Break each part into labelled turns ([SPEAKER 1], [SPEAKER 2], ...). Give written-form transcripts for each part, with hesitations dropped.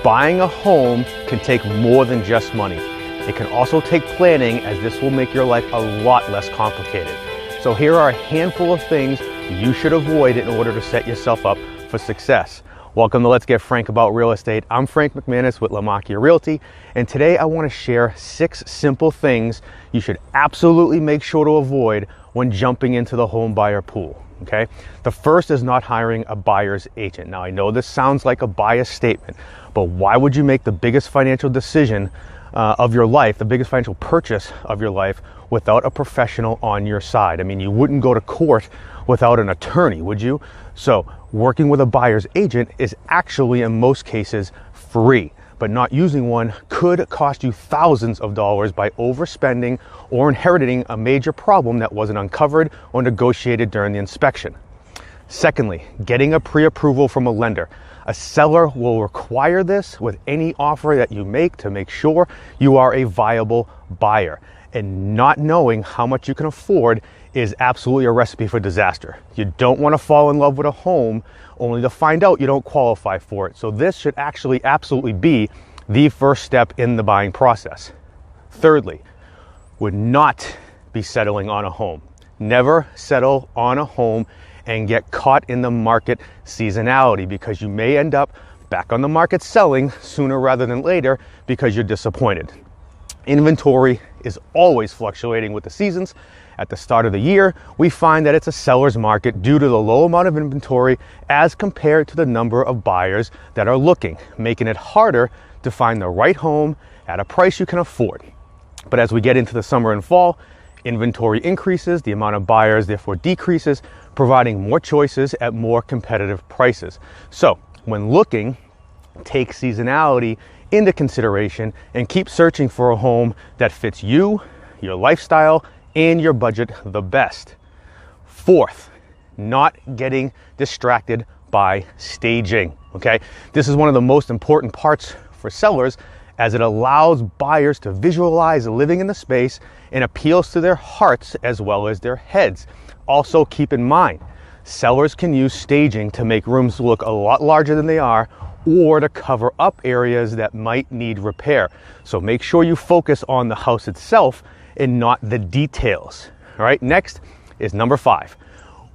[SPEAKER 1] buying a home can take more than just money. It can also take planning, as this will make your life a lot less complicated. So here are a handful of things you should avoid in order to set yourself up for success. Welcome to Let's Get Frank About Real Estate. I'm Frank McManus with LaMacchia Realty, and today I want to share 6 simple things you should absolutely make sure to avoid when jumping into the home buyer pool. Okay? The first is not hiring a buyer's agent. Now, I know this sounds like a biased statement, but why would you make the biggest financial decision of your life, the biggest financial purchase of your life, without a professional on your side? I mean, you wouldn't go to court without an attorney, would you? So working with a buyer's agent is actually, in most cases, free, but not using one could cost you thousands of dollars by overspending or inheriting a major problem that wasn't uncovered or negotiated during the inspection. Secondly, getting a pre-approval from a lender. A seller will require this with any offer that you make to make sure you are a viable buyer. And not knowing how much you can afford is absolutely a recipe for disaster. You don't want to fall in love with a home only to find out you don't qualify for it. So this should actually absolutely be the first step in the buying process. Thirdly, would not be settling on a home. Never settle on a home and get caught in the market seasonality, because you may end up back on the market selling sooner rather than later because you're disappointed. Inventory is always fluctuating with the seasons. At the start of the year, we find that it's a seller's market due to the low amount of inventory as compared to the number of buyers that are looking, making it harder to find the right home at a price you can afford. But as we get into the summer and fall, inventory increases, the amount of buyers therefore decreases, providing more choices at more competitive prices. So when looking, take seasonality into consideration and keep searching for a home that fits you, your lifestyle, and your budget the best. Fourth, not getting distracted by staging. Okay, this is one of the most important parts for sellers, as it allows buyers to visualize living in the space and appeals to their hearts as well as their heads. Also, keep in mind, sellers can use staging to make rooms look a lot larger than they are, or to cover up areas that might need repair. So make sure you focus on the house itself and not the details. All right, next is number 5,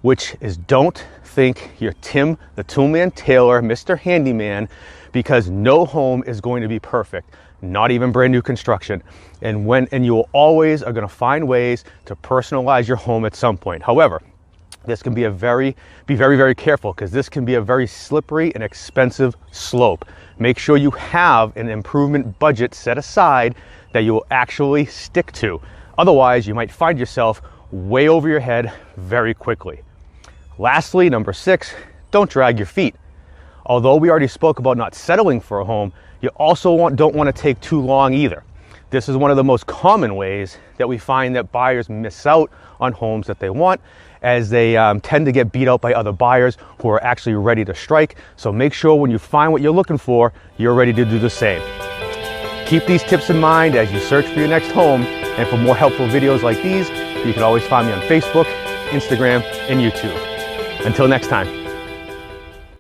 [SPEAKER 1] which is don't think you're Tim the Toolman Taylor, Mr. Handyman, because no home is going to be perfect, not even brand new construction. And you always are going to find ways to personalize your home at some point. However, this can be very, very careful, because this can be a very slippery and expensive slope. Make sure you have an improvement budget set aside that you will actually stick to. Otherwise, you might find yourself way over your head very quickly. Lastly, number 6, don't drag your feet. Although we already spoke about not settling for a home, you also don't want to take too long either. This is one of the most common ways that we find that buyers miss out on homes that they want, as they tend to get beat out by other buyers who are actually ready to strike. So make sure when you find what you're looking for, you're ready to do the same. Keep these tips in mind as you search for your next home, and for more helpful videos like these, you can always find me on Facebook, Instagram, and YouTube. Until next time.